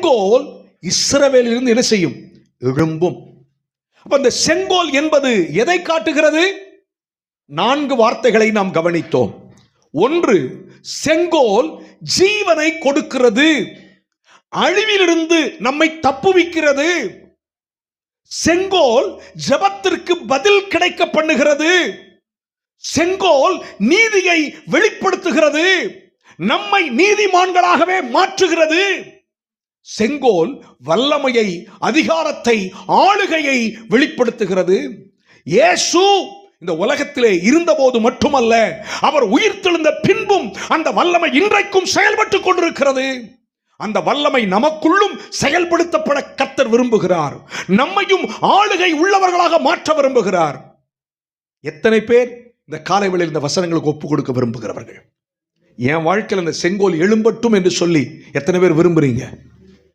செங்கோல் இஸ்ரவேலிலிருந்து என்ன செய்யும்? எழும்பும். அப்ப இந்த செங்கோல் என்பது எதை காட்டுகிறது? 4 வார்த்தைகளை நாம் கவனித்தோம். ஒன்று, செங்கோல் ஜீவனை கொடுக்கிறது, அழிவிலிருந்து நம்மை தப்புவிக்கிறது. செங்கோல் ஜெபத்திற்கு பதில் கிடைக்க பண்ணுகிறது. செங்கோல் நீதியை வெளிப்படுத்துகிறது, நம்மை நீதிமான்களாகவே மாற்றுகிறது. செங்கோல் வல்லமையை, அதிகாரத்தை, ஆளுகையை வெளிப்படுத்துகிறது. இயேசு இந்த உலகத்திலே இருந்தபோது மட்டுமல்ல, அவர் உயிர்த்தெழுந்த பின்பும் அந்த வல்லமை இன்றைக்கும் செயல்பட்டுக் கொண்டிருக்கிறது. அந்த வல்லமை நமக்குள்ளும் செயல்படுத்தப்பட கர்த்தர் விரும்புகிறார். நம்மையும் ஆளுகை உள்ளவர்களாக மாற்ற விரும்புகிறார். எத்தனை பேர் இந்த காலை வேளையில் இந்த வசனங்களுக்கு ஒப்பு கொடுக்க விரும்புகிறவர்கள்? என் வாழ்க்கையில் இந்த செங்கோல் எழும்பட்டும் என்று சொல்லி எத்தனை பேர் விரும்புறீங்க?